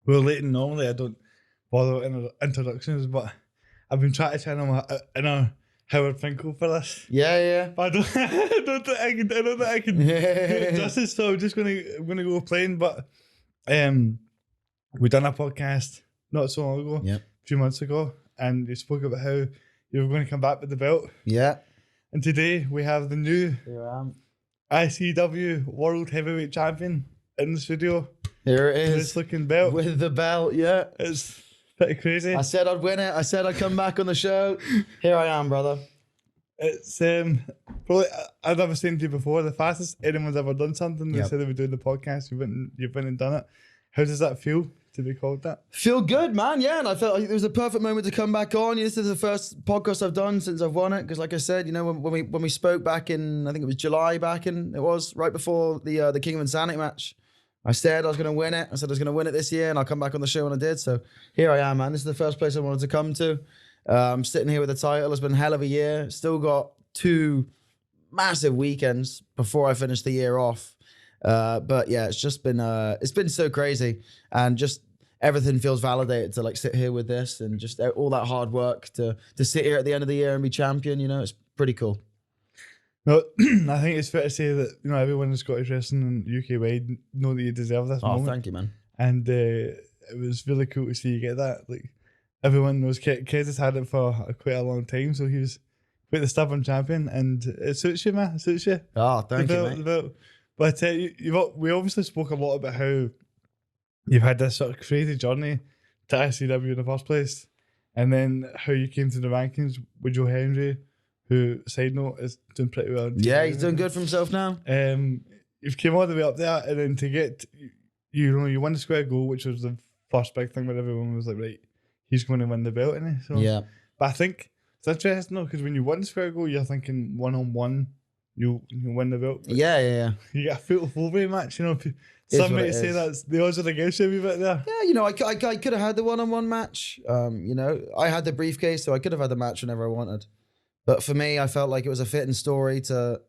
Well, Leyton, normally I don't bother with introductions, but I've been trying to channel my inner Howard Finkel for this. Yeah. But I don't, I don't think I can do it justice, so I'm just gonna go plain. But we done a podcast not so long ago, Yep. a few months ago, and you spoke about how you were going to come back with the belt. Yeah. And today we have the new Here I am. ICW World Heavyweight Champion in the studio. Here it This is. looking belt. With the belt, yeah. It's pretty crazy. I said I'd win it. I said I'd come back on the show. Here I am, brother. It's probably, I've never seen you before, the fastest anyone's ever done something. They Yep. said they were doing the podcast, you've been and done it. How does that feel to be called that? Feel good, man. Yeah, and I felt like it was a perfect moment to come back on. This is the first podcast I've done since I've won it. Because, like I said, you know, when we spoke back in, I think it was July right before the King of Insanity match. I said I was going to win it. I said I was going to win it this year, and I'll come back on the show, and I did. So here I am, man. This is the first place I wanted to come to. I'm sitting here with the title. It's been a hell of a year. Still got 2 massive weekends before I finish the year off. But yeah, it's been so crazy, and just everything feels validated to like sit here with this, and just all that hard work to sit here at the end of the year and be champion. You know, it's pretty cool. No, I think it's fair to say that, you know, everyone in Scottish wrestling and UK wide know that you deserve this moment. Thank you, man. And it was really cool to see you get that. Like, everyone knows Kez has had it for quite a long time, so he was quite the stubborn champion, and it suits you, man. It suits you. Oh, thank you, mate. The belt. But we obviously spoke a lot about how you've had this sort of crazy journey to ICW in the first place, and then how you came to the rankings with Joe Henry, who, side note, is doing pretty well. Yeah, he's doing good for himself now. You've came all the way up there, and then to get, you won the square goal, which was the first big thing where everyone was like, right, he's going to win the belt, isn't he? So, Yeah. But I think it's interesting though, because when you won the square goal, you're thinking 1-on-1, you win the belt. But Yeah. you get a fatal four-way match, you know. Some might say that's the odds are against you a wee bit there. Yeah, you know, I could have had the one-on-one match. You know, I had the briefcase, so I could have had the match whenever I wanted. But for me, I felt like it was a fitting story to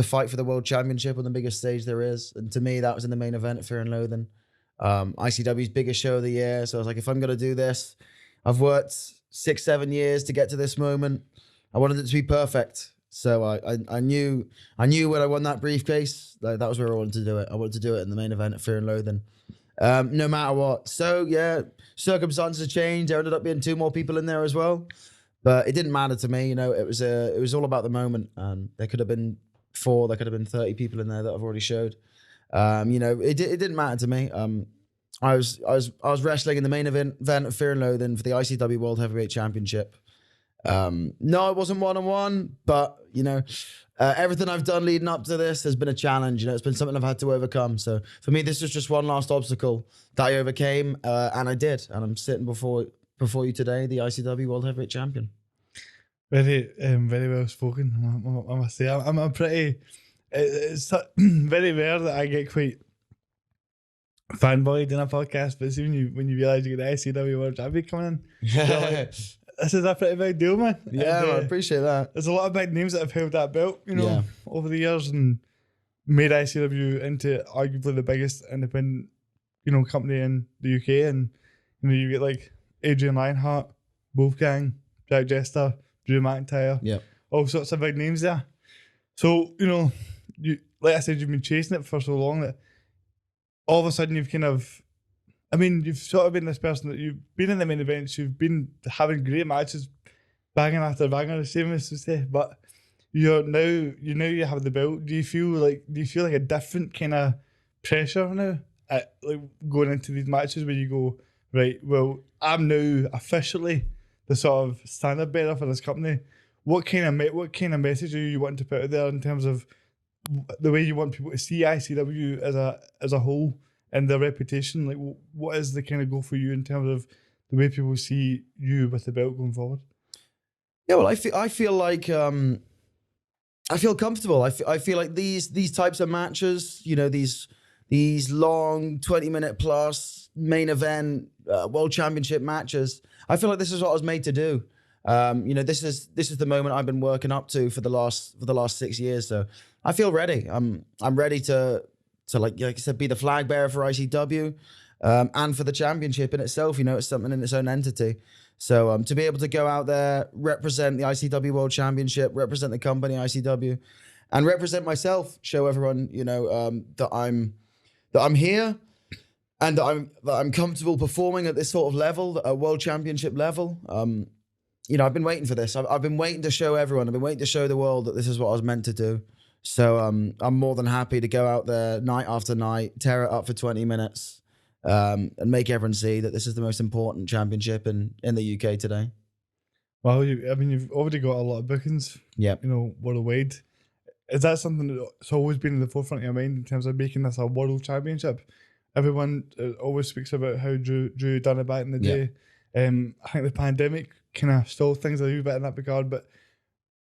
fight for the world championship on the biggest stage there is. And to me, that was in the main event at Fear and Loathing. ICW's biggest show of the year. So I was like, if I'm going to do this, I've worked 6-7 years to get to this moment. I wanted it to be perfect. So I knew when I won that briefcase, that was where I wanted to do it. I wanted to do it in the main event at Fear and Loathing. No matter what. So yeah, circumstances changed. There ended up being 2 more people in there as well. But it didn't matter to me, you know. It was all about the moment. There could have been 4, there could have been 30 people in there that I've already showed. You know, it didn't matter to me. I was wrestling in the main event of Fear and Loathing for the ICW World Heavyweight Championship. No, it wasn't 1-on-1, but you know, everything I've done leading up to this has been a challenge. You know, it's been something I've had to overcome. So for me, this was just one last obstacle that I overcame, and I did. And I'm sitting before you today, the ICW World Heavyweight Champion. Very well spoken. I must say, I'm pretty. It's very rare that I get quite fanboyed in a podcast, but see when you realise you get the ICW World Champion coming in, you're like, this is a pretty big deal, man. Yeah, and, I appreciate that. There's a lot of big names that have held that belt, you know, Yeah. over the years, and made ICW into arguably the biggest independent, you know, company in the UK. And you know, you get like Adrian Lionheart, Wolfgang, Jack Jester, Drew McIntyre, Yeah. all sorts of big names there. So, you know, you, like I said, you've been chasing it for so long that all of a sudden you've kind of, I mean, you've sort of been this person that you've been in the main events, you've been having great matches, banging after banging, the same as to say, but you have the belt. Do you feel like a different kind of pressure now at like going into these matches where you go, right, well, I'm now officially the sort of standard bearer for this company? What kind of message are you wanting to put out there in terms of the way you want people to see ICW as a whole and their reputation? Like, what is the kind of goal for you in terms of the way people see you with the belt going forward? Yeah, well, I feel like I feel comfortable. I feel like these types of matches, you know, these long 20-minute plus main event world championship matches, I feel like this is what I was made to do. You know, this is the moment I've been working up to for the last 6 years. So I feel ready. I'm ready to like I said, be the flag bearer for ICW. and for the championship in itself. You know, it's something in its own entity. So to be able to go out there, represent the ICW World Championship, represent the company ICW, and represent myself, show everyone, you know, that I'm here, and that I'm comfortable performing at this sort of level, a World Championship level. You know, I've been waiting for this. I've been waiting to show everyone. I've been waiting to show the world that this is what I was meant to do. So I'm more than happy to go out there night after night, tear it up for 20 minutes, and make everyone see that this is the most important championship in the UK today. Well, you've already got a lot of bookings. Yeah. You know, worldwide. Is that something that's always been in the forefront of your mind in terms of making this a world championship? Everyone always speaks about how Drew done it back in the day. I think the pandemic kind of stalled things a little bit in that regard, but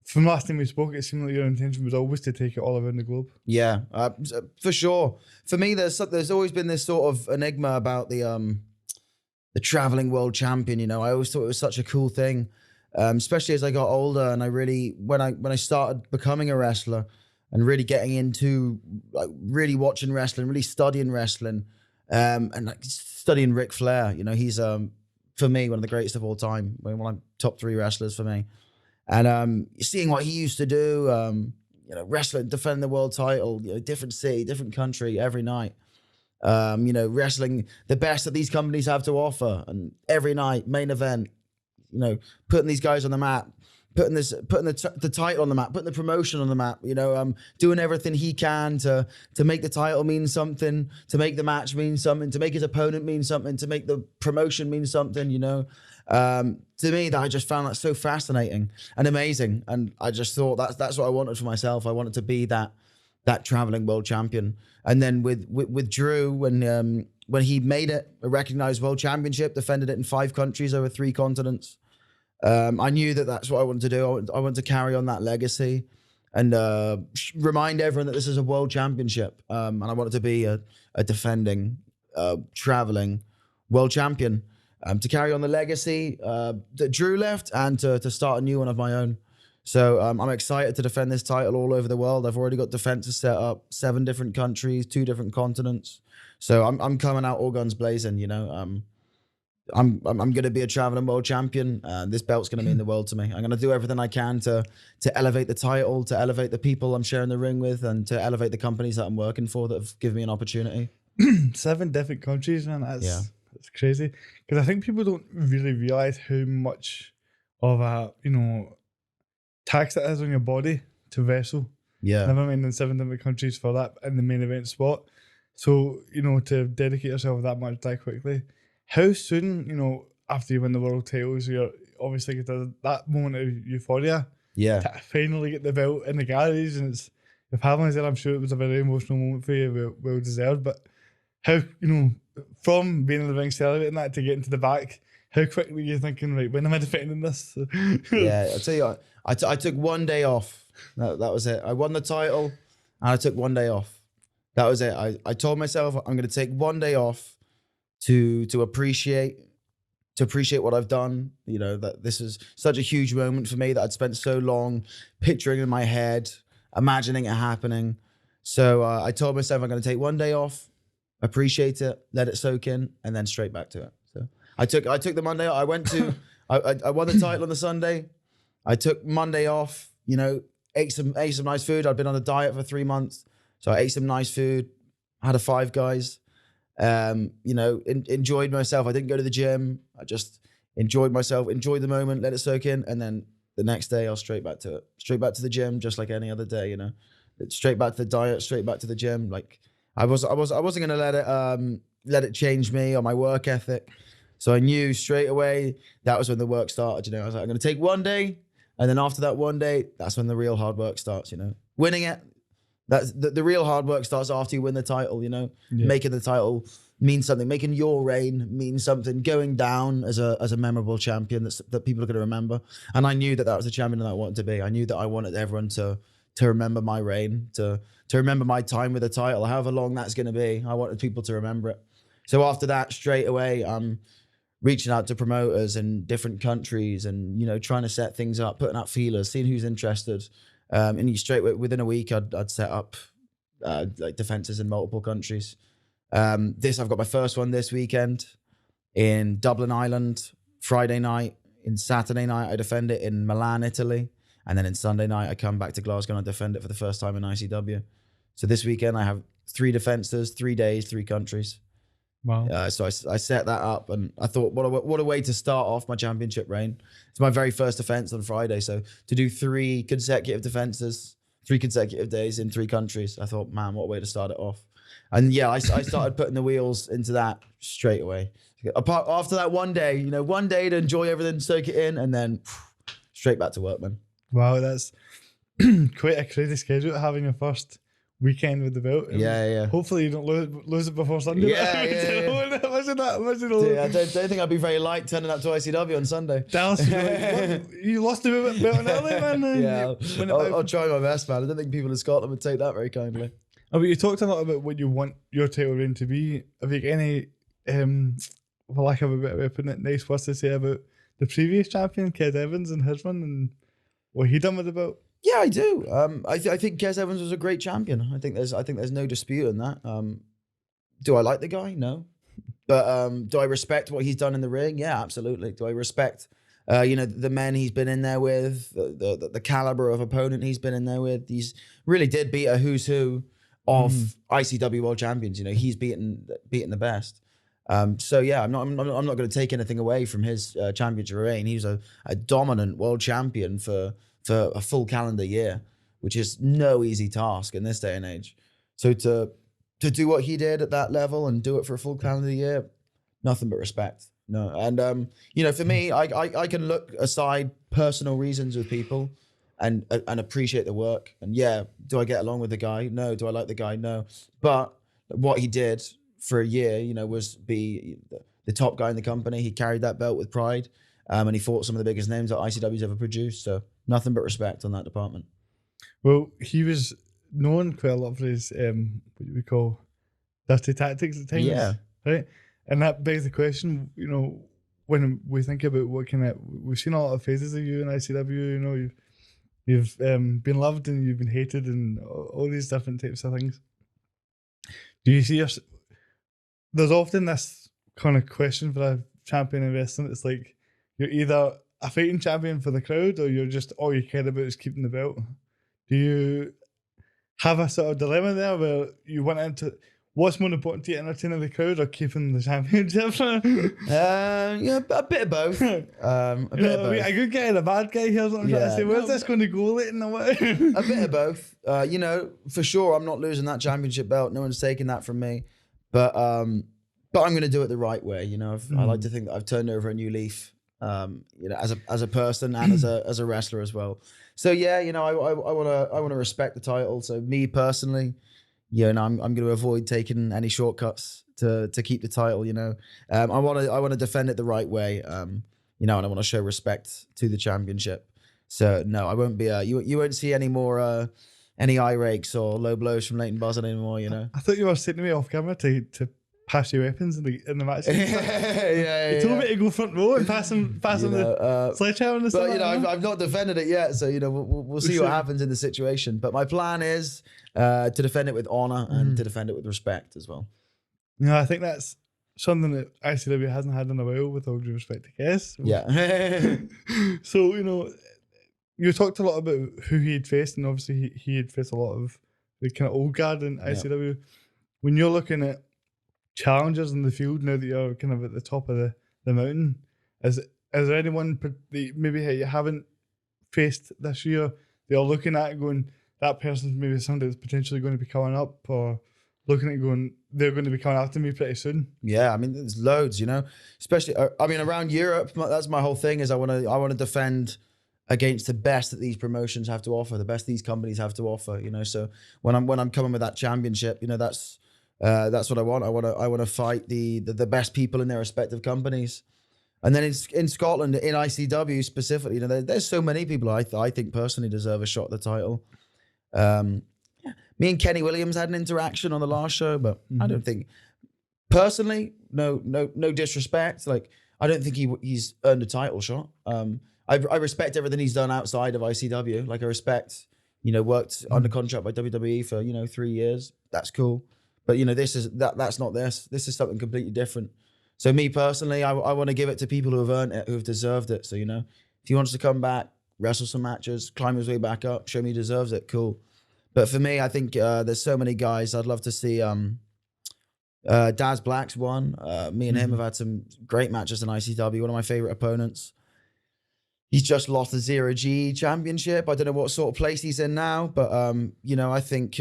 from last time we spoke, it seemed like your intention was always to take it all around the globe. Yeah, for sure. For me, there's always been this sort of enigma about the traveling world champion. You know, I always thought it was such a cool thing, especially as I got older and I really, when I started becoming a wrestler and really getting into like really watching wrestling, really studying wrestling, and like studying Ric Flair. You know, he's for me one of the greatest of all time. One of top 3 wrestlers for me. And seeing what he used to do, you know, wrestling, defending the world title, you know, different city, different country every night. You know, wrestling the best that these companies have to offer, and every night, main event. You know, putting these guys on the map, putting the title on the map, putting the promotion on the map. You know, doing everything he can to make the title mean something, to make the match mean something, to make his opponent mean something, to make the promotion mean something. You know. To me, that I just found that so fascinating and amazing, and I just thought that's what I wanted for myself. I wanted to be that traveling world champion. And then with Drew, when he made it a recognized world championship, defended it in 5 countries over 3 continents, I knew that that's what I wanted to do. I wanted to carry on that legacy and remind everyone that this is a world championship, and I wanted to be a defending traveling world champion. To carry on the legacy that Drew left, and to start a new one of my own. So I'm excited to defend this title all over the world. I've already got defenses set up, 7 different countries, 2 different continents. So I'm coming out all guns blazing. You know, I'm going to be a traveling world champion. This belt's going to mean the world to me. I'm going to do everything I can to elevate the title, to elevate the people I'm sharing the ring with, and to elevate the companies that I'm working for that have given me an opportunity. 7 different countries, man. It's crazy, because I think people don't really realize how much of a, you know, tax it is on your body to wrestle. Yeah. Never mind in 7 different countries for that in the main event spot. So, you know, to dedicate yourself that much that quickly. How soon, you know, after you win the world titles, you're obviously get that moment of euphoria. Yeah. To finally get the belt in the garage, and it's your family there. I'm sure it was a very emotional moment for you, well deserved. But how, you know, from being in the ring celebrating that to getting to the back, how quickly were you thinking, right, when am I defending this? Yeah, I'll tell you what, I took 1 day off. That was it. I won the title and I took 1 day off. That was it. I told myself I'm going to take 1 day off to appreciate what I've done. You know, that this is such a huge moment for me that I'd spent so long picturing in my head, imagining it happening. So I told myself I'm going to take 1 day off, appreciate it, let it soak in, and then straight back to it. So I took the Monday. I went to I won the title on the Sunday. I took Monday off. You know, ate some nice food. I'd been on a diet for 3 months, so I ate some nice food. Had a 5 Guys. You know, enjoyed myself. I didn't go to the gym. I just enjoyed myself, enjoyed the moment, let it soak in, and then the next day I was straight back to it, straight back to the gym, just like any other day. You know, straight back to the diet, straight back to the gym. Like I wasn't gonna let it change me or my work ethic. So I knew straight away that was when the work started. You know, I was like, I'm gonna take 1 day, and then after that 1 day, that's when the real hard work starts. You know, winning it. That's the real hard work starts after you win the title. You know, making the title mean something, making your reign mean something, going down as a memorable champion that people are going to remember. And I knew that was the champion that I wanted to be. I knew that I wanted everyone to remember my reign, to remember my time with the title, however long that's going to be. I wanted people to remember it. So after that, straight away, I'm reaching out to promoters in different countries and, you know, trying to set things up, putting out feelers, seeing who's interested. And straight within a week, I'd set up like defenses in multiple countries. I've got my first one this weekend in Dublin, Ireland, Friday night. In Saturday night, I defend it in Milan, Italy. And then in Sunday night, I come back to Glasgow and I defend it for the first time in ICW. So this weekend, I have 3 defenses, 3 days, 3 countries. Wow. So I set that up, and I thought, what a way to start off my championship reign. It's my very first defense on Friday. So to do 3 consecutive defenses, 3 consecutive days in 3 countries, I thought, man, what a way to start it off. And yeah, I started putting the wheels into that straight away. After that one day, one day to enjoy everything, soak it in, and then straight back to work, man. Wow, that's quite a crazy schedule having your first weekend with the belt. Yeah. Hopefully you don't lose it before Sunday. Yeah. Imagine that. Dude, I don't think I'd be very light turning up to ICW on Sunday. Dallas, you lost the belt in early, man. Yeah, I'll try my best, man. I don't think people in Scotland would take that very kindly. Oh, but you talked a lot about what you want your title reign to be. Have you got any, for lack of a better way of putting it, nice words to say about the previous champion, Kes Evans, and his run and what he done with the belt? Yeah, I do. I think Kes Evans was a great champion. I think there's no dispute in that. Do I like the guy? No. But do I respect what he's done in the ring? Yeah, absolutely. Do I respect the men he's been in there with, the caliber of opponent he's been in there with? He's really did beat a who's who of ICW world champions. He's beaten the best. So yeah, I'm not going to take anything away from his championship reign. He was a dominant world champion for a full calendar year, which is no easy task in this day and age. So to do what he did at that level and do it for a full calendar year, nothing but respect. No, and for me, I can look aside personal reasons with people and appreciate the work. And yeah, do I get along with the guy? No. Do I like the guy? No. But what he did for a year, was be the top guy in the company. He carried that belt with pride, and he fought some of the biggest names that ICW's ever produced. So nothing but respect on that department. Well, he was known quite a lot for his what we call dirty tactics at times. Yeah. Right. And that begs the question, when we think about we've seen a lot of phases of you in ICW. You've been loved and you've been hated and all these different types of things. Do you see us? There's often this kind of question for a champion in wrestling. It's like you're either a fighting champion for the crowd or you're just all you care about is keeping the belt. Do you have a sort of dilemma there where you went into what's more important to you, entertaining the crowd or keeping the championship? Yeah, a bit of both. A bit of both. A good guy and a bad guy here. What I'm trying to say. Where's this going to go, Leyton? A bit of both. For sure, I'm not losing that championship belt. No one's taking that from me. But I'm going to do it the right way. I like to think that I've turned over a new leaf. As a person and as a wrestler as well. So yeah, I want to respect the title. So me personally, I'm going to avoid taking any shortcuts to keep the title. I want to defend it the right way. And I want to show respect to the championship. So no, I won't be. You won't see any more any eye rakes or low blows from Leyton Buzzard anymore. I thought you were sitting me off camera to pass your weapons in the match. He told me to go front row and pass him the sledgehammer and stuff. But I've not defended it yet, so we'll see what happens in the situation. But my plan is to defend it with honor and to defend it with respect as well. I think that's something that ICW hasn't had in a while, with all due respect to Kes. Yeah. So you talked a lot about who he had faced, and obviously he had faced a lot of the kind of old guard in ICW. When you're looking at challengers in the field now that you're kind of at the top of the mountain, is there anyone that maybe you haven't faced this year that you're looking at going, that person's maybe somebody that's potentially going to be coming up, or looking at going, they're going to be coming after me pretty soon? Yeah, there's loads, especially around Europe. That's my whole thing, is I want to defend against the best that these promotions have to offer, the best these companies have to offer. So when I'm coming with that championship, that's what I want. I want to fight the best people in their respective companies. And then in Scotland, in ICW specifically, there's so many people I think personally deserve a shot at the title. Me and Kenny Williams had an interaction on the last show, but I don't think, personally, no disrespect. Like, I don't think he's earned a title shot. I respect everything he's done outside of ICW. Like, I respect, worked under contract by WWE for 3 years. That's cool. But that's not this. This is something completely different. So me personally, I want to give it to people who have earned it, who have deserved it. So if he wants to come back, wrestle some matches, climb his way back up, show me he deserves it, cool. But for me, I think there's so many guys I'd love to see. Daz Black's one. Me and him have had some great matches in ICW. One of my favorite opponents. He's just lost the 0G championship. I don't know what sort of place he's in now, but I think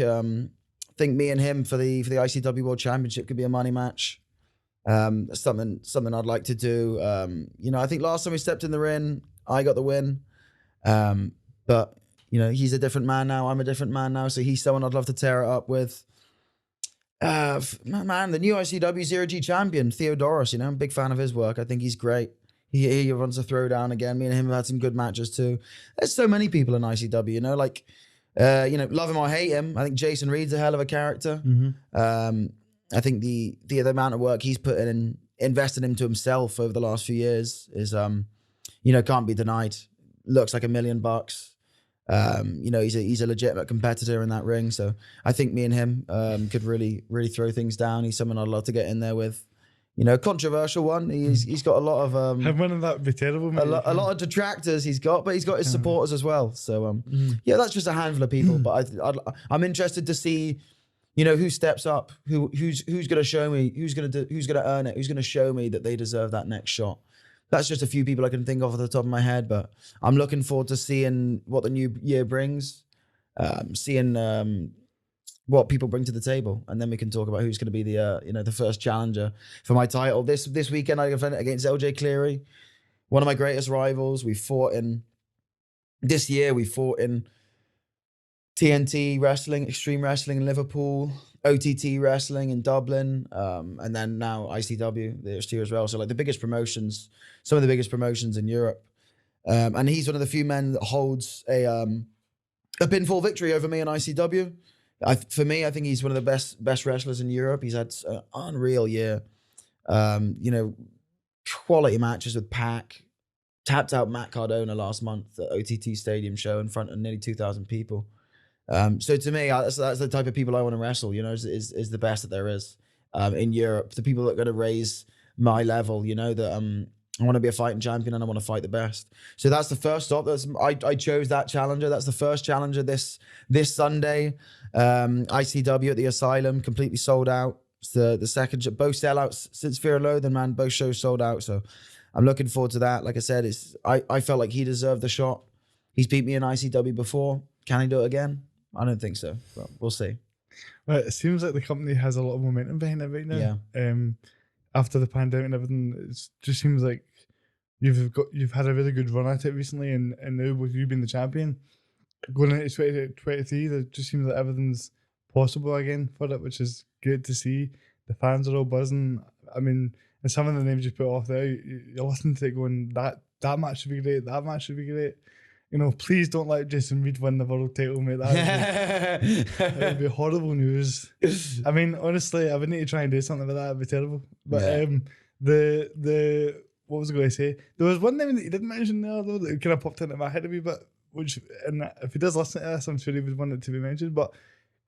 me and him for the ICW World Championship could be a money match. Something I'd like to do. I think last time we stepped in the ring, I got the win. But he's a different man now. I'm a different man now. So he's someone I'd love to tear it up with. Man, the new ICW 0G champion, Theodorus, I'm a big fan of his work. I think he's great. He runs a throwdown again. Me and him have had some good matches too. There's so many people in ICW, love him or hate him. I think Jason Reed's a hell of a character. I think the amount of work he's put in, invested into himself over the last few years is, can't be denied. Looks like $1 million. He's a legitimate competitor in that ring. So I think me and him could really, really throw things down. He's someone I'd love to get in there with. Controversial one. He's got a lot of winning that would be terrible. Mate. A lot of detractors he's got, but he's got his supporters as well. So that's just a handful of people. But I'm interested to see, who steps up, who's going to show me, who's going to earn it, who's going to show me that they deserve that next shot. That's just a few people I can think of at the top of my head, but I'm looking forward to seeing what the new year brings, seeing what people bring to the table, and then we can talk about who's going to be the first challenger for my title. This weekend I defend it against LJ Cleary, one of my greatest rivals. We fought in TNT Wrestling, Extreme Wrestling in Liverpool, OTT Wrestling in Dublin, and then now ICW, the HQ as well. So like the biggest promotions, some of the biggest promotions in Europe. And he's one of the few men that holds a pinfall victory over me in ICW. For me, I think he's one of the best wrestlers in Europe. He's had an unreal year. Quality matches with Pac. Tapped out Matt Cardona last month at OTT Stadium show in front of nearly 2,000 people. So to me, that's the type of people I want to wrestle, is the best that there is in Europe. The people that are going to raise my level, that I want to be a fighting champion and I want to fight the best. So that's the first stop. I chose that challenger. That's the first challenger this Sunday. ICW at the Asylum, completely sold out. It's the second, both sellouts since Fear and Loathing, man. Both shows sold out. So I'm looking forward to that. Like I said, I felt like he deserved the shot. He's beat me in ICW before. Can he do it again? I don't think so, but we'll see. Well, it seems like the company has a lot of momentum behind it right now. Yeah. After the pandemic and everything, it just seems like you've had a really good run at it recently, and now with you being the champion, going into 2023, it just seems like everything's possible again for it, which is good to see. The fans are all buzzing. I mean, and some of the names you put off there, you're listening to it going, that match should be great, that match should be great. Please don't let Jason Reed win the world title, mate. That would be horrible news. I mean, honestly, I would need to try and do something like that. It'd be terrible. But the what was I going to say? There was one name that you didn't mention there, though, that kind of popped into my head a wee bit. Which, and if he does listen to this, I'm sure he would want it to be mentioned. But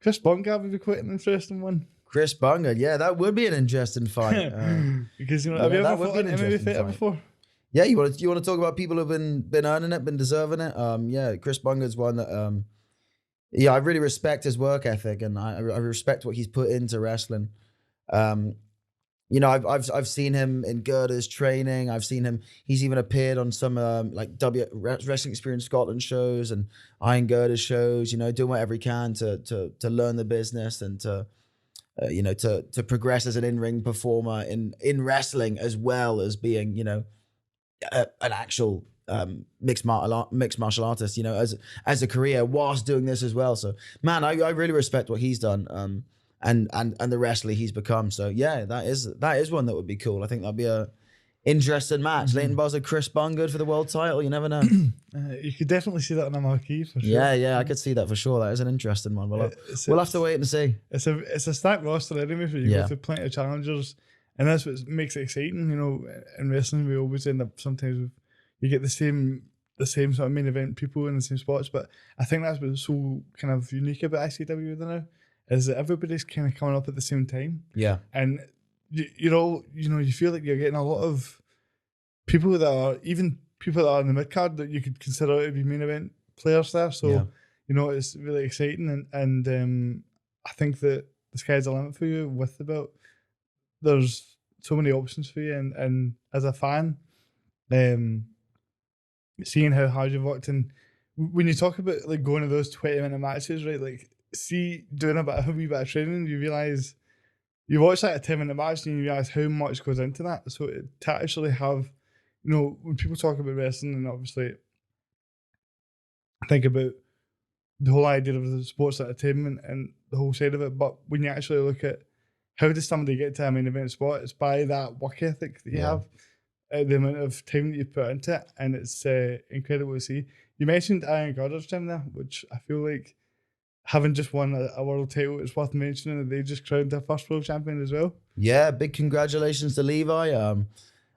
Chris Bungard would be quite an interesting one. Chris Bungard, yeah, that would be an interesting fight. Because have you ever fought an MMA fighter before? Yeah, you want to talk about people who've been earning it, been deserving it. Chris Bungard's one that I really respect his work ethic, and I respect what he's put into wrestling. I've seen him in Gerda's training. I've seen him. He's even appeared on some Wrestling Experience Scotland shows and Iron Gerda's shows. Doing whatever he can to learn the business and to progress as an in-ring performer in wrestling, as well as being an actual mixed martial artist, as a career whilst doing this as well. So man, I really respect what he's done. And the wrestler he's become. So yeah, that is one that would be cool. I think that'd be a interesting match. Leyton Buzzard, Chris Bungard for the world title. You never know. You could definitely see that on a marquee for sure. Yeah, I could see that for sure. That is an interesting one. We'll have to wait and see. It's a stacked roster anyway. For you go through plenty of challengers, and that's what makes it exciting. In wrestling, we always end up sometimes you get the same sort of main event people in the same spots. But I think that's what's so kind of unique about ICW now. is that everybody's kind of coming up at the same time. Yeah. And you feel like you're getting a lot of people that are in the mid card that you could consider to be main event players there. So it's really exciting, and I think that the sky's the limit for you with the belt. There's so many options for you, and as a fan, seeing how hard you've worked, and when you talk about like going to those 20-minute matches, right? Like, doing a wee bit of training, you realise you watch like a 10-minute match and you realise how much goes into that. So to actually have, when people talk about wrestling, and obviously think about the whole idea of the sports entertainment and the whole side of it, but when you actually look at how does somebody get to a main event spot, it's by that work ethic that you have, the amount of time that you put into it, and it's incredible to see. You mentioned Iron Girders gym there, which I feel like, having just won a world title, it's worth mentioning that they just crowned their first world champion as well. Yeah, big congratulations to Levi.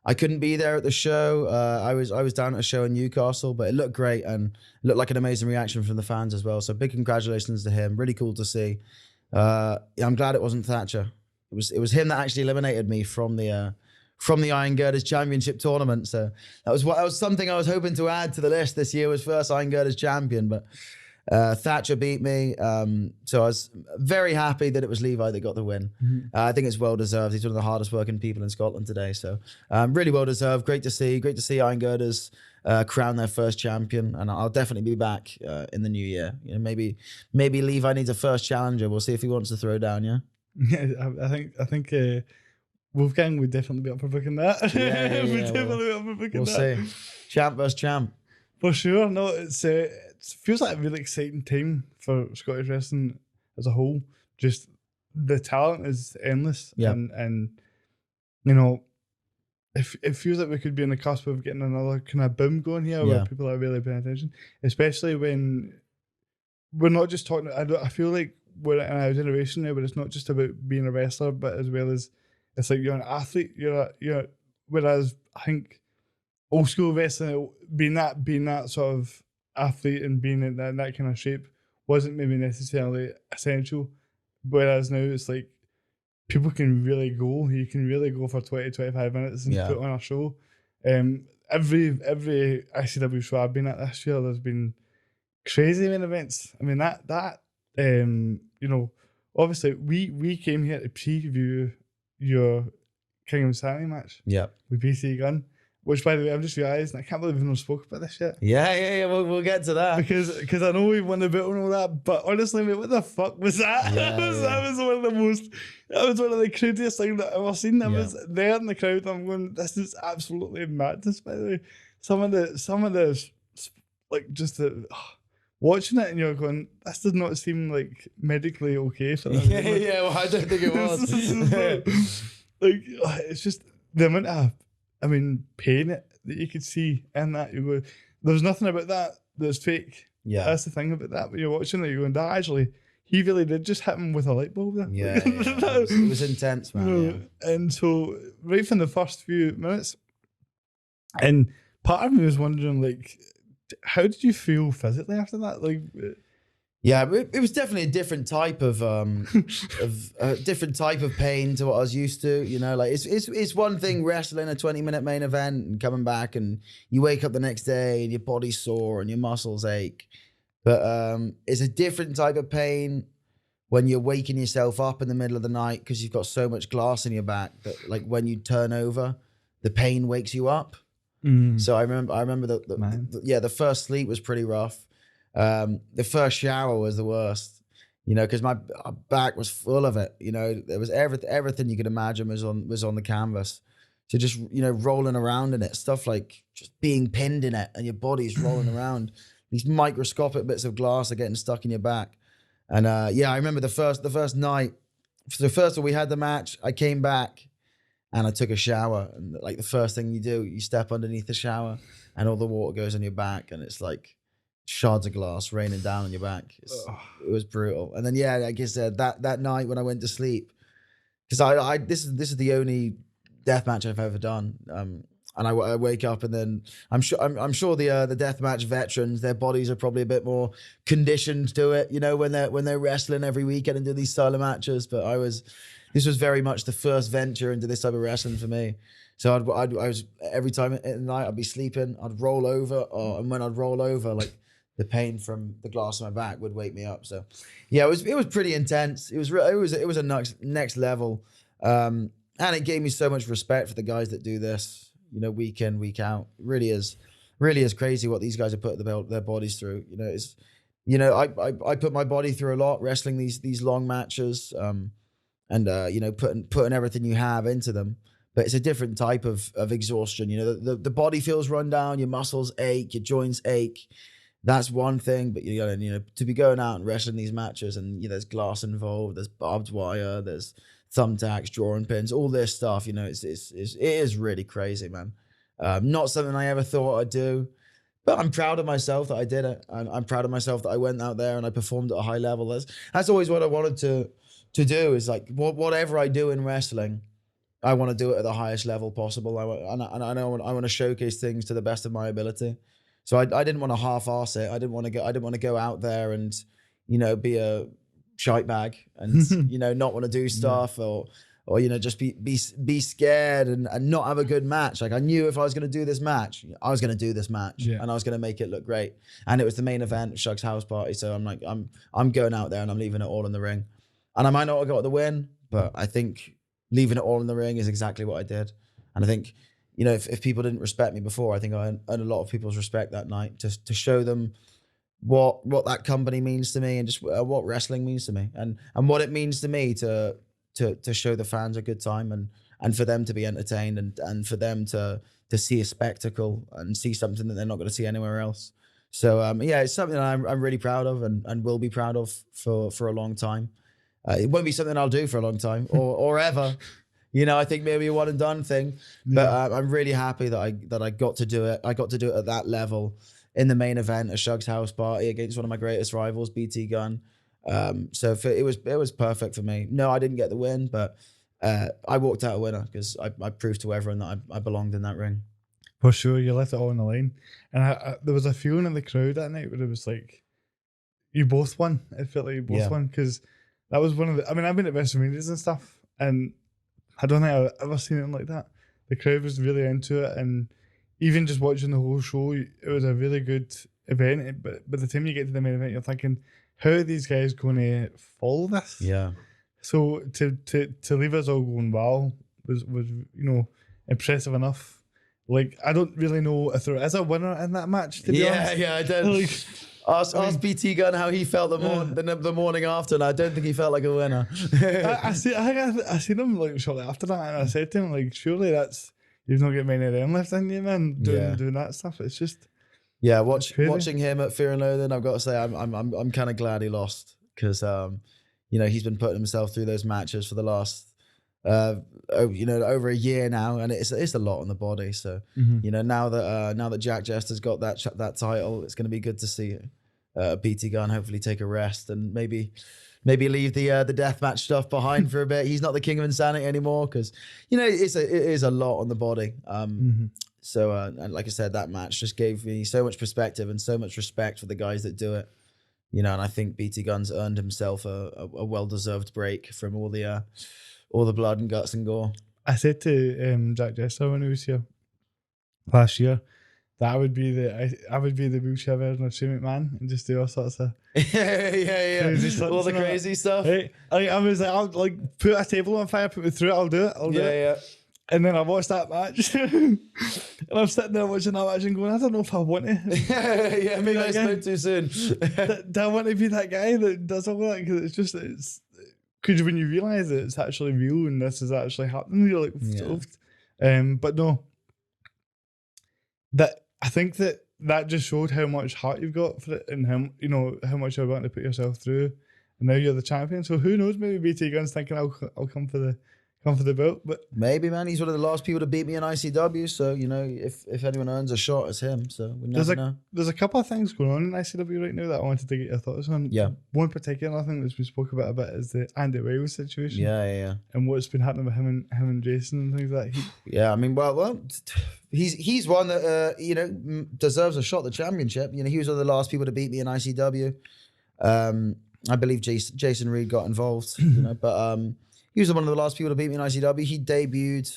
I couldn't be there at the show. I was down at a show in Newcastle, but it looked great and looked like an amazing reaction from the fans as well. So big congratulations to him. Really cool to see. I'm glad it wasn't Thatcher. It was him that actually eliminated me from the Iron Girders Championship tournament. So that was something I was hoping to add to the list this year, was first Iron Girders champion, but Thatcher beat me. So I was very happy that it was Levi that got the win. I think it's well deserved. He's one of the hardest working people in Scotland today. So really well deserved. Great to see Iron Girders crown their first champion, and I'll definitely be back in the new year. Maybe Levi needs a first challenger. We'll see if he wants to throw down. Yeah, I think Wolfgang would definitely be up for booking that. We'd definitely be up for booking that. We'll see. Champ versus champ. For sure. No, it feels like a really exciting time for Scottish wrestling as a whole. Just the talent is endless. Yeah. And it feels like we could be on the cusp of getting another kind of boom going here where people are really paying attention, especially when we're not just talking. I feel like we're in a generation now where it's not just about being a wrestler, but as well as it's like you're an athlete. You're whereas I think old school wrestling, being that sort of athlete and being in that kind of shape wasn't maybe necessarily essential. Whereas now it's like people can really go. You can really go for 20-25 minutes and put on a show. Every ICW show I've been at this year, there's been crazy main events. I mean that obviously we came here to preview your King of Sanity match. Yeah. With BC Gunn. Which, by the way, I'm just realising, I can't believe we've not spoke about this yet. Yeah. We'll get to that. Because I know we won the belt and all that, but honestly, mate, what the fuck was that? That was one of the craziest things that I've ever seen. I was there in the crowd, I'm going, this is absolutely madness, by the way. Some of the like, just the... watching it and you're going, this does not seem like medically okay for them. Well, I don't think it was. Like, it's just the amount of, pain that you could see in that. You go, there's nothing about that that's fake. Yeah. That's the thing about that. When you're watching it, you're going, that actually, he really did just hit him with a light bulb there. Yeah. It was intense, man. And so, right from the first few minutes, and part of me was wondering, like, how did you feel physically after that? Like, yeah, it was definitely a different type of pain to what I was used to. Like it's one thing wrestling a 20-minute main event and coming back, and you wake up the next day and your body's sore and your muscles ache. But it's a different type of pain when you're waking yourself up in the middle of the night because you've got so much glass in your back that, like, when you turn over, the pain wakes you up. So I remember the first sleep was pretty rough. The first shower was the worst, because my back was full of it. There was everything you could imagine was on the canvas. So just, rolling around in it, stuff like just being pinned in it and your body's rolling around. These microscopic bits of glass are getting stuck in your back. And I remember the first night, the first time we had the match, I came back and I took a shower, and like the first thing you do, you step underneath the shower and all the water goes on your back, and it's like shards of glass raining down on your back. It was brutal. And then, like I said, that night when I went to sleep, because this is the only death match I've ever done. I wake up, and then I'm sure the deathmatch veterans, their bodies are probably a bit more conditioned to it, you know, when they're wrestling every weekend and do these solo matches. But this was very much the first venture into this type of wrestling for me. So I was every time at night I'd be sleeping, I'd roll over, and when I'd roll over, like the pain from the glass on my back would wake me up. So yeah, it was pretty intense. It was a next level, and it gave me so much respect for the guys that do this, you know, week in, week out. It really is crazy what these guys have put their bodies through. You know, it's, you know, I put my body through a lot wrestling these long matches, and you know, putting everything you have into them. But it's a different type of exhaustion. You know, the body feels run down, your muscles ache, your joints ache. That's one thing, but you know, to be going out and wrestling these matches, and you know, there's glass involved, there's barbed wire, there's thumbtacks, drawing pins, all this stuff. You know, it is really crazy, man. Not something I ever thought I'd do, but I'm proud of myself that I did it. I'm proud of myself that I went out there and I performed at a high level. That's always what I wanted to do. Is like whatever I do in wrestling, I want to do it at the highest level possible. I want to showcase things to the best of my ability. So I didn't want to half-arse it. I didn't want to go out there and, you know, be a shite bag and you know, not want to do stuff, or you know, just be scared and not have a good match. Like, I knew if I was going to do this match, I was going to do this match, and I was going to make it look great. And it was the main event of Shug's house party. So I'm like, I'm going out there and I'm leaving it all in the ring. And I might not have got the win, but I think leaving it all in the ring is exactly what I did. And I think, you know, if people didn't respect me before, I think I earned a lot of people's respect that night, just to show them what that company means to me, and just what wrestling means to me, and what it means to me to show the fans a good time, and for them to be entertained, and for them to see a spectacle and see something that they're not going to see anywhere else. So yeah, it's something that I'm really proud of, and will be proud of for a long time. It won't be something I'll do for a long time or ever. You know, I think maybe a one and done thing, but I'm really happy that I got to do it. I got to do it at that level in the main event of Shug's house party against one of my greatest rivals, BT Gunn. So it was perfect for me. No, I didn't get the win, but I walked out a winner because I proved to everyone that I belonged in that ring. For sure, you left it all on the line, and there was a feeling in the crowd that night where it was like, you both won. It felt like you both won, because that was one of the. I mean, I've been at WrestleManias and stuff, and I don't think I've ever seen it like that. The crowd was really into it, and even just watching the whole show, it was a really good event. But by the time you get to the main event, you're thinking, how are these guys going to follow this? Yeah. So to leave us all going, wow, was you know, impressive enough. Like, I don't really know if there is a winner in that match, to be honest. Yeah, I don't. Like, ask BT Gunn how he felt the morning after, and I don't think he felt like a winner. I seen him like shortly after that, and I said to him, like, surely you've not got many of them left in you, man, doing that stuff. It's just watching him at Fear and Loathing, I've got to say I'm kind of glad he lost, because you know, he's been putting himself through those matches for the last you know, over a year now, and it's a lot on the body. So you know, now that Jack Jester's got that title, it's going to be good to see BT Gunn hopefully take a rest and maybe leave the deathmatch stuff behind for a bit. He's not the king of insanity anymore, because you know, it is a lot on the body. So and like I said, that match just gave me so much perspective and so much respect for the guys that do it. You know, and I think BT Gunn's earned himself a well-deserved break from all the blood and guts and gore. I said to Jack Jester when he was here last year that I would be the wheelchair version of Shane McMahon and just do all sorts of all the crazy stuff. Right? I was like, I'll like put a table on fire, put me through it, I'll do it. Yeah. And then I watched that match, and I'm sitting there watching that match and going, I don't know if I want to. Yeah, maybe I spoke too soon. Do I want to be that guy that does all that? Because because when you realise that it's actually real and this is actually happening, you're like, but no. That I think that just showed how much heart you've got for it, and how much you're willing to put yourself through. And now you're the champion. So who knows? Maybe BT Gunn's thinking, I'll come for come for the belt. But Maybe, man, he's one of the last people to beat me in ICW. So, you know, if anyone earns a shot, it's him. So we never know. There's a couple of things going on in ICW right now that I wanted to get your thoughts on. Yeah. One particular thing that's been spoke about a bit is the Andy Wiles situation. Yeah. And what's been happening with him and Jason and things like that. Yeah, I mean, well, he's one that you know, deserves a shot at the championship. You know, he was one of the last people to beat me in ICW. I believe Jason Reed got involved, you know, but he was one of the last people to beat me in ICW. He debuted,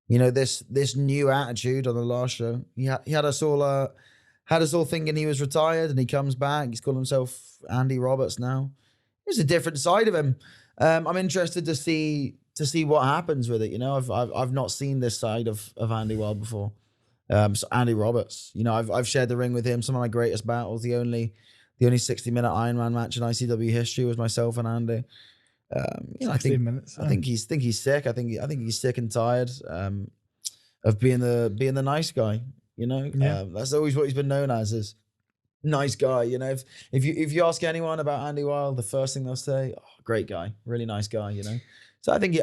you know, this new attitude on the last show. He had us all thinking he was retired, and he comes back. He's called himself Andy Roberts now. There's a different side of him. I'm interested to see what happens with it. You know, I've not seen this side of Andy Wild before. So Andy Roberts, you know, I've shared the ring with him. Some of my greatest battles. The only 60-minute Ironman match in ICW history was myself and Andy. You know, I think he's sick. I think he's sick and tired of being the nice guy. You know, that's always what he's been known as, is nice guy. You know, if you ask anyone about Andy Wild, the first thing they'll say, "Oh, great guy, really nice guy." You know, so I think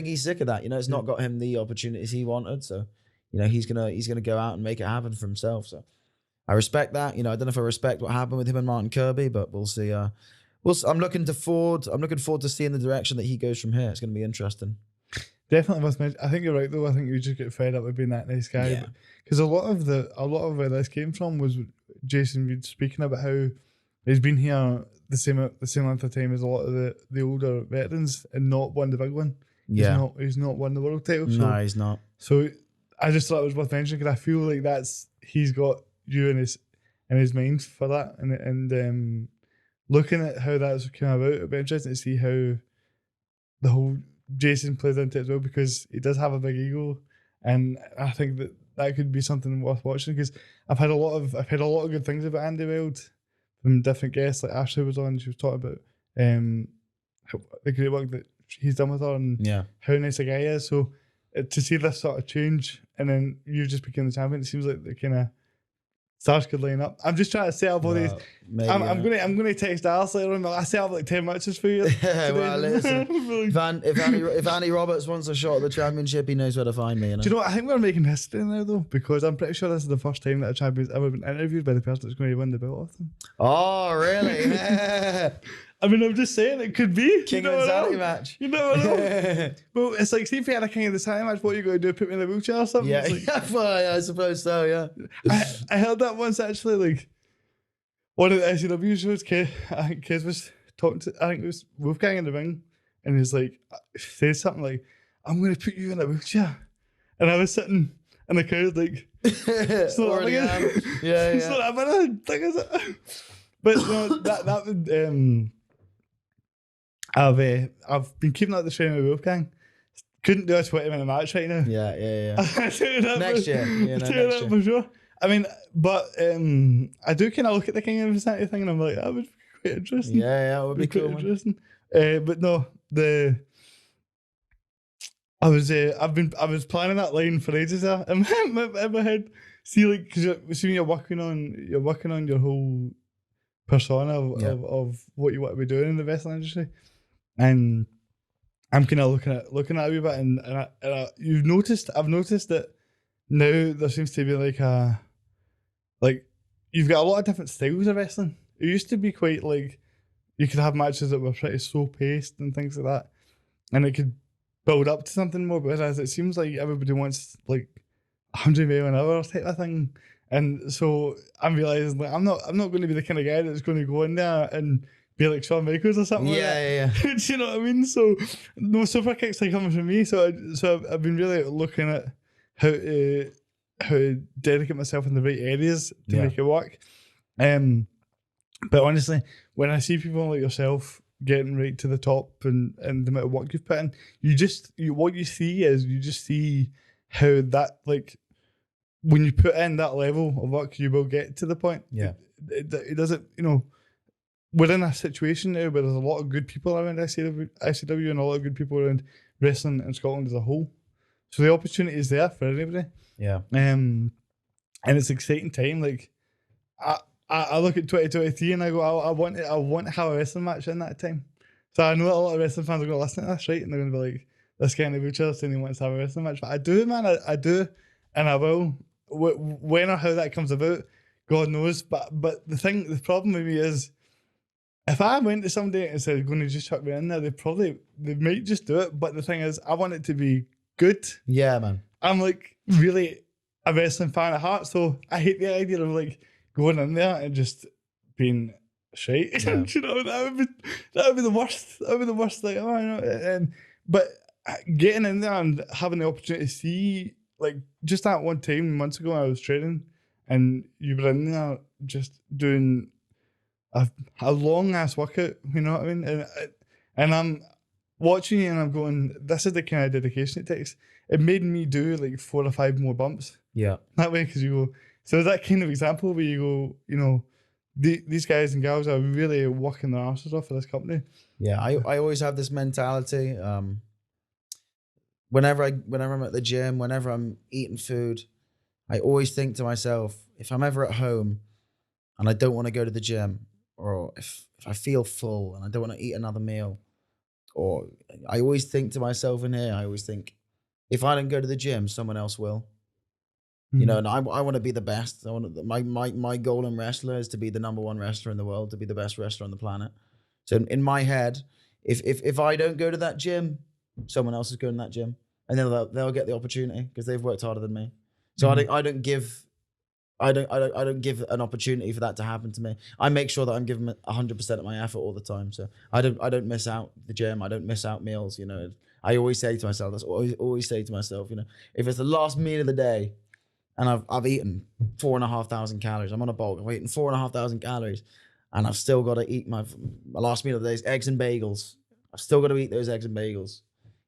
he's sick of that. You know, it's not got him the opportunities he wanted. So, you know, he's gonna go out and make it happen for himself. So I respect that. You know, I don't know if I respect what happened with him and Martin Kirby, but we'll see. I'm looking forward to seeing the direction that he goes from here. It's going to be interesting. Definitely must mention. I think you're right though. I think you just get fed up with being that nice guy. Because a lot of where this came from was Jason Reed speaking about how he's been here the same length of time as a lot of the older veterans and not won the big one. Yeah, he's not won the world title. So, no, he's not. So I just thought it was worth mentioning because I feel like he's got you in his mind for that, and looking at how that's come about, it'd be interesting to see how the whole Jason plays into it as well, because he does have a big ego, and I think that could be something worth watching, because I've heard a lot of good things about Andy Wild from different guests. Like Ashley was on, she was talking about the great work that he's done with her and how nice a guy he is. So to see this sort of change, and then you just became the champion, it seems like the kind of stars could line up. I'm just trying to set up all these. Maybe, I'm gonna text Alice later on. I set up like 10 matches for you. Well, listen, if Andy Roberts wants a shot at the championship, he knows where to find me. You know? Do you know what? I think we're making history now though, because I'm pretty sure this is the first time that a champion's ever been interviewed by the person that's going to win the belt off them. Oh, really? I mean, I'm just saying it could be King of the Insanity match. You never know. Well, it's like, see if you had a King of the Insanity match, what are you going to do? Put me in a wheelchair or something? Yeah, like, well, I suppose so. Yeah. I heard that once actually. Like one of the ICW shows, I think Kez was talking to, I think it was Wolfgang in the ring, and he's like, said something like, "I'm going to put you in a wheelchair," and I was sitting in the crowd like, it's not that yeah. It's not that bad a thing, is it? But no, that would I've been keeping up the training with Wolfgang. Couldn't do a 20-minute match right now. Yeah. Next year. Next year. For sure. I mean, but I do kind of look at the King of Insanity thing and I'm like, that would be quite interesting. Yeah, it would be cool. Interesting. But no, I was planning that line for ages there in my head. See, like, because you're working on your whole persona of what you want to be doing in the wrestling industry, and I'm kind of looking at it a wee bit, and I've noticed that now there seems to be like you've got a lot of different styles of wrestling. It used to be quite like you could have matches that were pretty slow paced and things like that, and it could build up to something more. But as it seems like everybody wants like 100 miles an hour type of thing. And so I'm realising like I'm not going to be the kind of guy that's going to go in there and be like Shawn Michaels or something. Yeah. Do you know what I mean? So no super kicks are coming from me. So I've been really looking at how to dedicate myself in the right areas to make it work. But honestly, when I see people like yourself getting right to the top and the amount of work you've put in, what you see how that, like, when you put in that level of work, you will get to the point. Yeah. It doesn't, we're in a situation now where there's a lot of good people around ICW and a lot of good people around wrestling in Scotland as a whole. So the opportunity is there for everybody. Yeah. And it's an exciting time. Like, I look at 2023 and I go, I want to have a wrestling match in that time. So I know a lot of wrestling fans are going to listen to this, right? And they're going to be like, this guy in the wheelchair saying he wants to have a wrestling match. But I do, man. I do, and I will. When or how that comes about, God knows. But the problem with me is, if I went to somebody and said, "Going to just chuck me in there," they might just do it. But the thing is, I want it to be good. Yeah, man. I'm like really a wrestling fan at heart, so I hate the idea of like going in there and just being shite. Yeah. You know, that would be the worst. That would be the worst thing. Oh, you know, but getting in there and having the opportunity to see, like, just that one time months ago I was training and you were in there just doing a long ass workout, you know what I mean? And I'm watching you and I'm going, this is the kind of dedication it takes. It made me do like 4 or 5 more bumps. Yeah. That way, because you go, so that kind of example where you go, you know, these guys and gals are really working their asses off for this company. Yeah, I always have this mentality. Whenever I'm at the gym, whenever I'm eating food, I always think to myself, if I'm ever at home and I don't want to go to the gym, or if I feel full and I don't want to eat another meal, or I always think to myself in here, I always think, if I don't go to the gym, someone else will. You know, and I want to be the best. I want my goal in wrestler is to be the #1 wrestler in the world, to be the best wrestler on the planet. So in my head, if I don't go to that gym, someone else is going to that gym, and then they'll get the opportunity because they've worked harder than me. So I don't give an opportunity for that to happen to me. I make sure that I'm giving 100% of my effort all the time. So I don't miss out the gym. I don't miss out meals. You know, I always say to myself, always say to myself, you know, if it's the last meal of the day, and I've eaten 4,500 calories. I'm on a bulk. I've eaten 4,500 calories, and I've still got to eat my last meal of the day is eggs and bagels. I've still got to eat those eggs and bagels,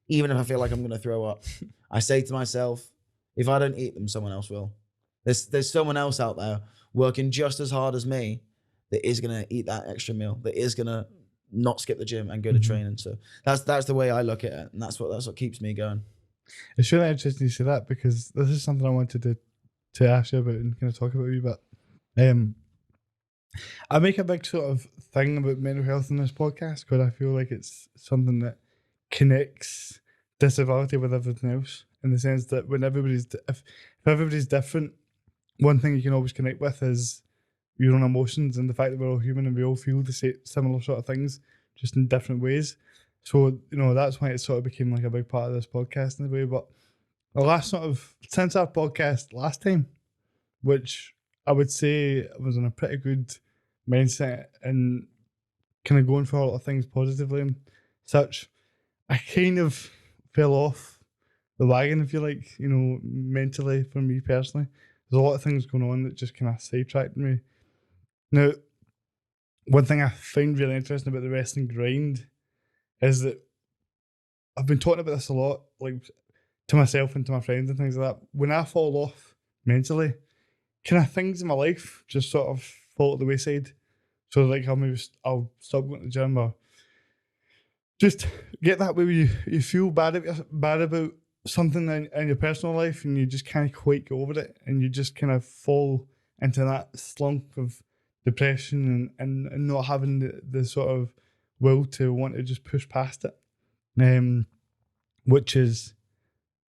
even if I feel like I'm going to throw up. I say to myself, if I don't eat them, someone else will. There's someone else out there working just as hard as me that is going to eat that extra meal, that is going to not skip the gym and go to training. So that's the way I look at it, and that's what keeps me going. It's really interesting to say that, because this is something I wanted to ask you about and kind of talk about you, but I make a big sort of thing about mental health in this podcast because I feel like it's something that connects disability with everything else, in the sense that when if everybody's different, one thing you can always connect with is your own emotions and the fact that we're all human and we all feel the same, similar sort of things, just in different ways. So, you know, that's why it sort of became like a big part of this podcast in a way. But since our podcast last time, which I would say was in a pretty good mindset and kind of going for a lot of things positively and such, I kind of fell off the wagon, if you like, you know, mentally for me personally. There's a lot of things going on that just kind of sidetracked me. Now, one thing I find really interesting about the wrestling grind is that I've been talking about this a lot, like to myself and to my friends and things like that. When I fall off mentally, kind of things in my life just sort of fall to the wayside. So like I'll stop going to the gym, or just get that way where you feel bad about something in your personal life and you just can't quite get over it, and you just kind of fall into that slump of depression and not having the sort of will to want to just push past it. Which is,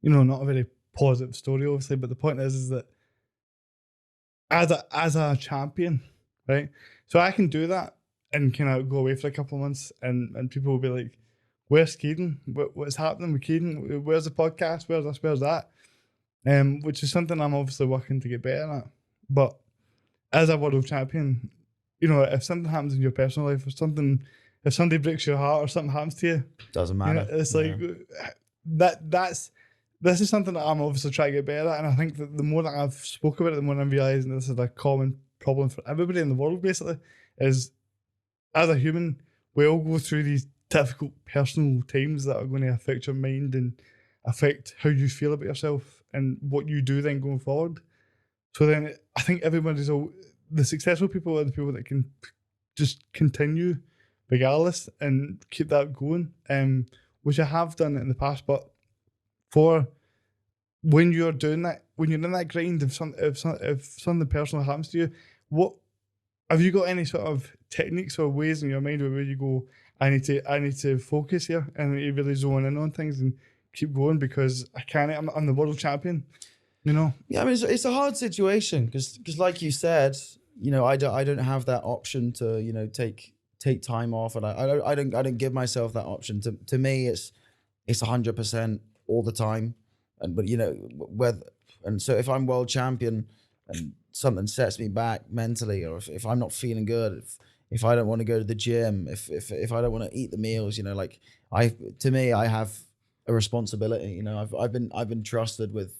you know, not a very positive story, obviously, but the point is that as a champion, right? So I can do that and kind of go away for a couple of months, and people will be like, "Where's Keaton? What's happening with Keaton? Where's the podcast? Where's this? Where's that?" Which is something I'm obviously working to get better at. But as a world champion, you know, if something happens in your personal life, if somebody breaks your heart or something happens to you, Doesn't matter. You know, it's like this is something that I'm obviously trying to get better at, and I think that the more that I've spoke about it, the more I'm realising this is a common problem for everybody in the world. Basically, is as a human, we all go through these difficult personal times that are going to affect your mind and affect how you feel about yourself and what you do then going forward. So then I think the successful people are the people that can just continue regardless and keep that going, which I have done in the past. But for when you're doing that, when you're in that grind, if something personal happens to you, what have you got any sort of techniques or ways in your mind where you go, I need to focus here and you really zone in on things and keep going because I can't. I'm the world champion. You know. Yeah, I mean, it's a hard situation because like you said, you know, I don't have that option to, you know, take time off, and I don't give myself that option. To me, it's 100% all the time, but you know, so if I'm world champion and something sets me back mentally, or if I'm not feeling good, if I don't want to go to the gym, if I don't want to eat the meals, you know, like to me, I have a responsibility. You know, I've been trusted with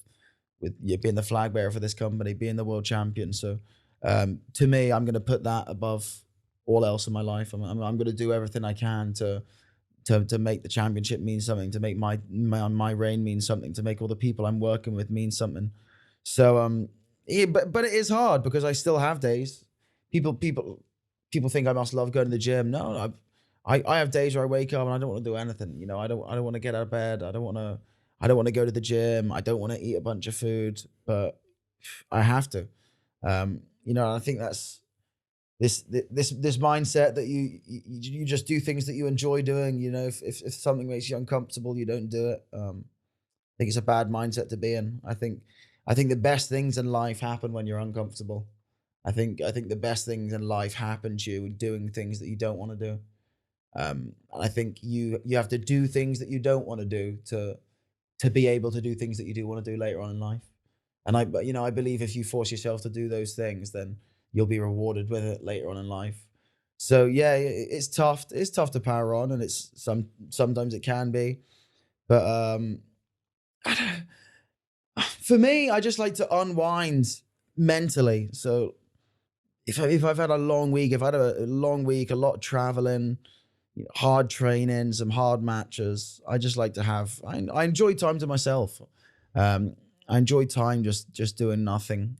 being the flag bearer for this company, being the world champion. So to me, I'm going to put that above all else in my life. I'm going to do everything I can to make the championship mean something, to make my reign mean something, to make all the people I'm working with mean something. So yeah, but it is hard because I still have days. People think I must love going to the gym. No, I have days where I wake up and I don't want to do anything. You know, I don't want to get out of bed. I don't want to go to the gym. I don't want to eat a bunch of food, but I have to. You know, I think that's this mindset that you just do things that you enjoy doing. You know, if something makes you uncomfortable, you don't do it. I think it's a bad mindset to be in. I think the best things in life happen when you're uncomfortable. I think the best things in life happen to you doing things that you don't want to do. And I think you have to do things that you don't want to do to be able to do things that you do want to do later on in life. And I believe if you force yourself to do those things, then you'll be rewarded with it later on in life. So yeah, it's tough. It's tough to power on, and sometimes it can be. But for me, I just like to unwind mentally. So if I've had a long week, if I had a long week, a lot of traveling, you know, hard training, some hard matches, I just like to have. I enjoy time to myself. I enjoy time just doing nothing.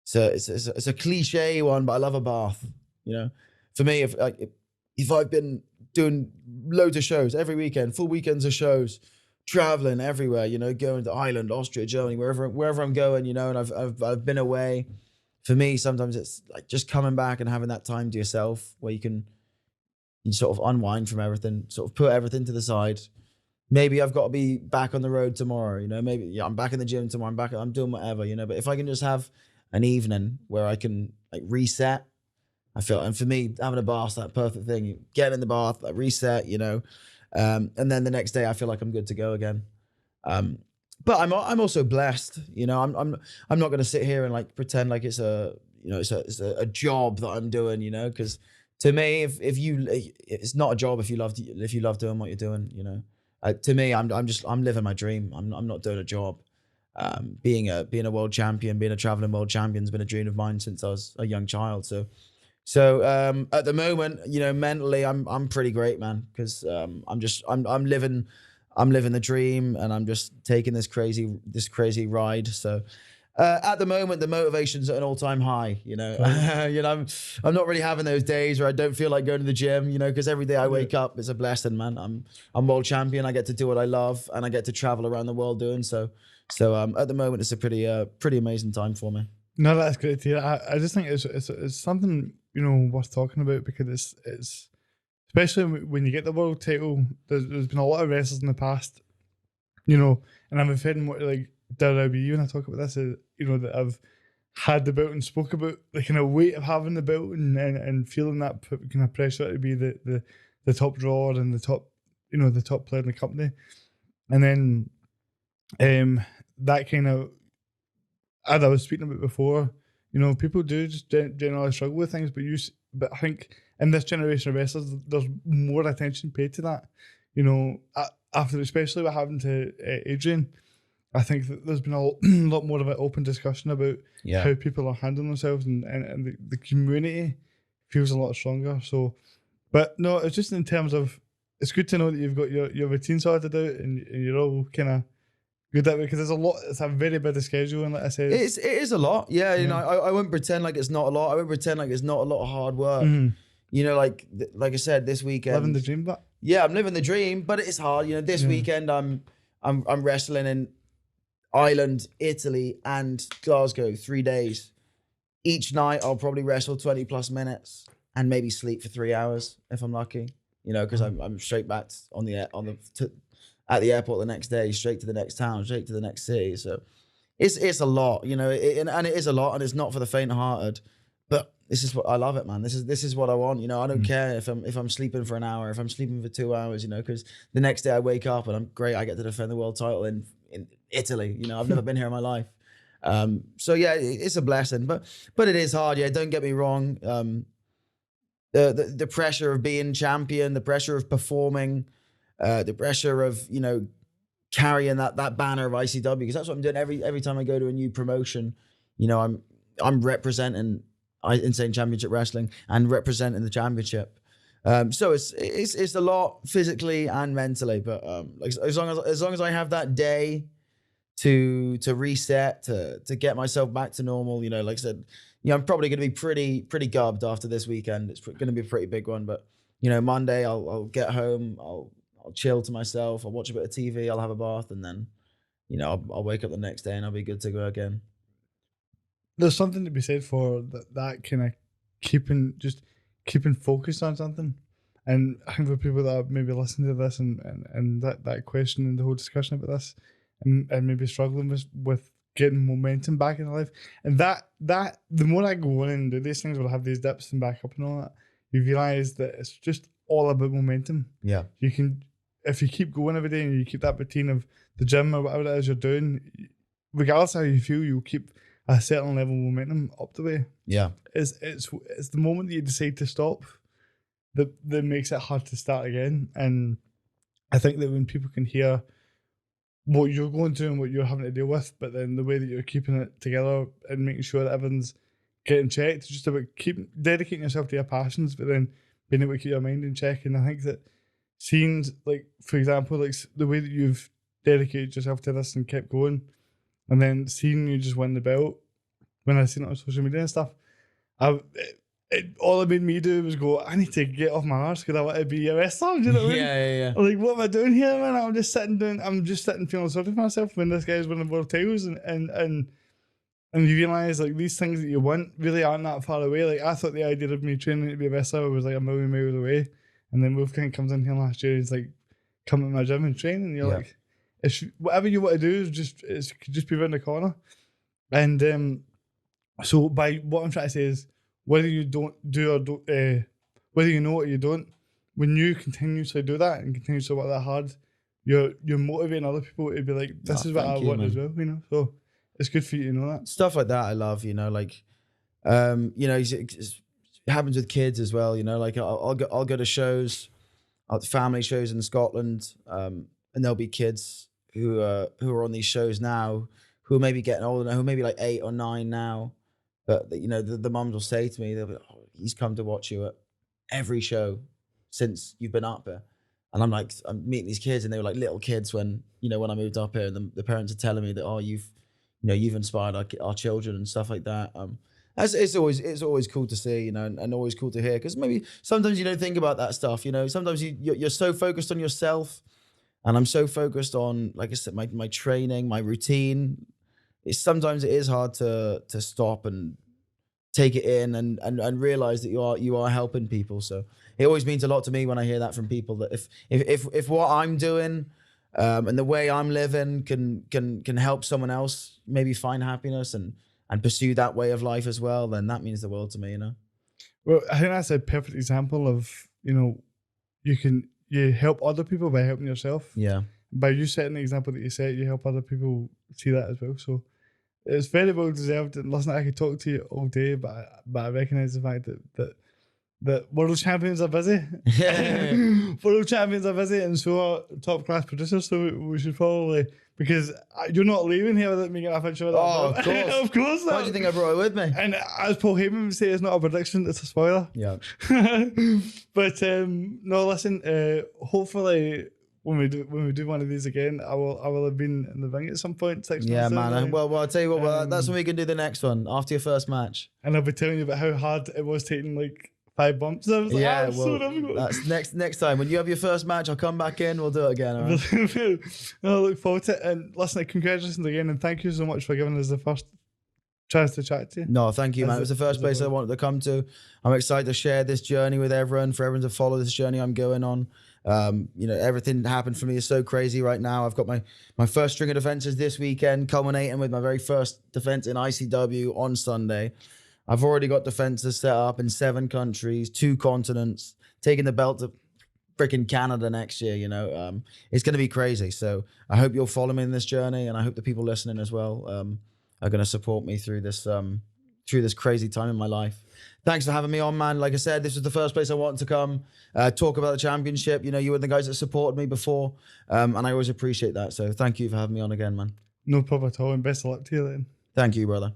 So it's a cliche one, but I love a bath. You know, for me, if I've been doing loads of shows every weekend, full weekends of shows, traveling everywhere, you know, going to Ireland, Austria, Germany, wherever I'm going, you know, and I've been away. For me, sometimes it's like just coming back and having that time to yourself where you sort of unwind from everything, sort of put everything to the side. Maybe I've got to be back on the road tomorrow, you know, maybe I'm back in the gym tomorrow, I'm doing whatever, you know, but if I can just have an evening where I can like reset, I feel, and for me, having a bath's that perfect thing. You get in the bath, like reset, you know, and then the next day I feel like I'm good to go again. But I'm also blessed, you know. I'm not going to sit here and like pretend like it's a job that I'm doing, you know, because to me, it's not a job if you love doing what you're doing, you know. To me, I'm living my dream. I'm not doing a job. Being a world champion, being a traveling world champion has been a dream of mine since I was a young child. So at the moment, you know, mentally, I'm pretty great, man, because I'm living the dream, and I'm just taking this crazy ride. So at the moment, the motivation's at an all-time high. You know, you know, I'm not really having those days where I don't feel like going to the gym. You know, because every day I wake up, it's a blessing, man. I'm world champion. I get to do what I love, and I get to travel around the world doing so. So at the moment, it's a pretty amazing time for me. No, that's great to hear. I just think it's something, you know, worth talking about, because it's especially when you get the world title. There's been a lot of wrestlers in the past, you know, and I'm referring more to like WWE when I talk about this, you know, that I've had the belt and spoke about the kind of weight of having the belt and feeling that kind of pressure to be the top drawer and the top, you know, the top player in the company, and then that kind of, as I was speaking about before, you know, people do just generally struggle with things, but I think in this generation of wrestlers, there's more attention paid to that. You know, after, especially what happened to Adrian, I think that there's been a lot more of an open discussion about how people are handling themselves, and the community feels a lot stronger. So, but no, it's just in terms of, it's good to know that you've got your routine sorted out and you're all kind of good at it, because there's a lot. It's a very busy schedule, and like I said, it is a lot. Yeah, you know, I won't pretend like it's not a lot. I won't pretend like it's not a lot of hard work. Mm-hmm. You know, like I said, this weekend, living the dream. But yeah, I'm living the dream, but it's hard. You know, this weekend I'm wrestling in Ireland, Italy, and Glasgow 3 days. Each night I'll probably wrestle 20+ minutes and maybe sleep for 3 hours if I'm lucky. You know, because I'm straight back at the airport the next day, straight to the next town, straight to the next city. So it's a lot, you know, and it is a lot, and it's not for the faint-hearted. But this is what I love it, man. This is what I want. You know, I don't care if I'm sleeping for an hour, if I'm sleeping for 2 hours, you know, because the next day I wake up and I'm great. I get to defend the world title in Italy. You know, I've never been here in my life. So yeah, it's a blessing, but it is hard. Yeah, don't get me wrong. The pressure of being champion, the pressure of performing, the pressure of, you know, carrying that banner of ICW, because that's what I'm doing every time I go to a new promotion. You know, I'm representing Insane Championship Wrestling and representing the championship. So it's a lot physically and mentally, but like as long as I have that day to reset, to get myself back to normal, you know, like I said, you know, I'm probably going to be pretty gubbed after this weekend. It's going to be a pretty big one, but you know, Monday I'll get home, I'll chill to myself, I'll watch a bit of TV, I'll have a bath, and then, you know, I'll wake up the next day and I'll be good to go again. There's something to be said for that kind of keeping focused on something. And I think for people that are maybe listening to this and that question and the whole discussion about this and maybe struggling with getting momentum back in their life, and that the more I go on and do these things, will have these dips and back up and all that, you realise that it's just all about momentum. Yeah. You can, if you keep going every day and you keep that routine of the gym or whatever it is you're doing, regardless of how you feel, you'll keep a certain level of momentum up the way. Yeah. It's the moment that you decide to stop that makes it hard to start again. And I think that when people can hear what you're going through and what you're having to deal with, but then the way that you're keeping it together and making sure that everyone's getting checked, it's just about dedicating yourself to your passions, but then being able to keep your mind in check. And I think that seeing, like, for example, like the way that you've dedicated yourself to this and kept going, and then seeing you just win the belt, when I seen it on social media and stuff, all it made me do was go, I need to get off my arse because I want to be a wrestler. Do you know what I mean? Yeah. Like, what am I doing here, man? I'm just sitting feeling sorry for myself when this guy's winning world titles, and you realise, like, these things that you want really aren't that far away. Like, I thought the idea of me training to be a wrestler was like a million miles away, and then Wolfgang comes in here last year and he's like, come to my gym and train, and you're like, whatever you want to do could just be around the corner. And so by what I'm trying to say is, whether you don't do or don't, whether you know it or you don't, when you continuously do that and continuously work that hard, you're motivating other people to be like, this is what I want as well, you know. So it's good for you to know that. Stuff like that I love, you know, like, you know, it happens with kids as well, you know, like I'll go to shows, family shows in Scotland, and there'll be kids who are on these shows now who are maybe getting older now, who may be like 8 or 9 now. But, you know, the mums will say to me, they'll be like, oh, he's come to watch you at every show since you've been up here. And I'm like, I'm meeting these kids, and they were like little kids when I moved up here, and the parents are telling me that, oh, you've inspired our children and stuff like that. It's always cool to see, you know, and always cool to hear, because maybe sometimes you don't think about that stuff, you know. Sometimes you're so focused on yourself, and I'm so focused on, like I said, my training, my routine. Sometimes it is hard to stop and take it in and realize that you are helping people. So it always means a lot to me when I hear that from people, that if what I'm doing and the way I'm living can help someone else maybe find happiness and pursue that way of life as well, then that means the world to me, you know. Well, I think that's a perfect example of, you know, you help other people by helping yourself. Yeah. By you setting the example that you set, you help other people see that as well. So it's very well deserved. And listen, I could talk to you all day, but I recognise the fact that world champions are busy. World champions are busy, and so are top class producers. So we should probably, because you're not leaving here without me getting a picture of that. Oh, of course. Of course. Why do you think I brought it with me? And as Paul Heyman would say, it's not a prediction, it's a spoiler. Yeah. But no, listen. Hopefully, when we do one of these again, I will have been in the ring at some point. 6 months. Yeah, man. Well, I'll tell you what. That's when we can do the next one after your first match. And I'll be telling you about how hard it was taking like 5 bumps. I was like, yeah, so difficult. That's next time. When you have your first match, I'll come back in. We'll do it again. All right? I look forward to it. And listen, congratulations again, and thank you so much for giving us the first chance to chat to you. No, thank you, man. It was the first place I wanted to come to. I'm excited to share this journey with everyone, for everyone to follow this journey I'm going on. You know, everything that happened for me is so crazy right now. I've got my first string of defenses this weekend, culminating with my very first defense in ICW on Sunday. I've already got defenses set up in 7 countries, 2 continents, taking the belt to freaking Canada next year. You know, it's going to be crazy. So I hope you'll follow me in this journey, and I hope the people listening as well are going to support me through this crazy time in my life. Thanks for having me on, man. Like I said, this was the first place I wanted to come talk about the championship. You know, you were the guys that supported me before, and I always appreciate that. So thank you for having me on again, man. No problem at all, and best of luck to you then. Thank you, brother.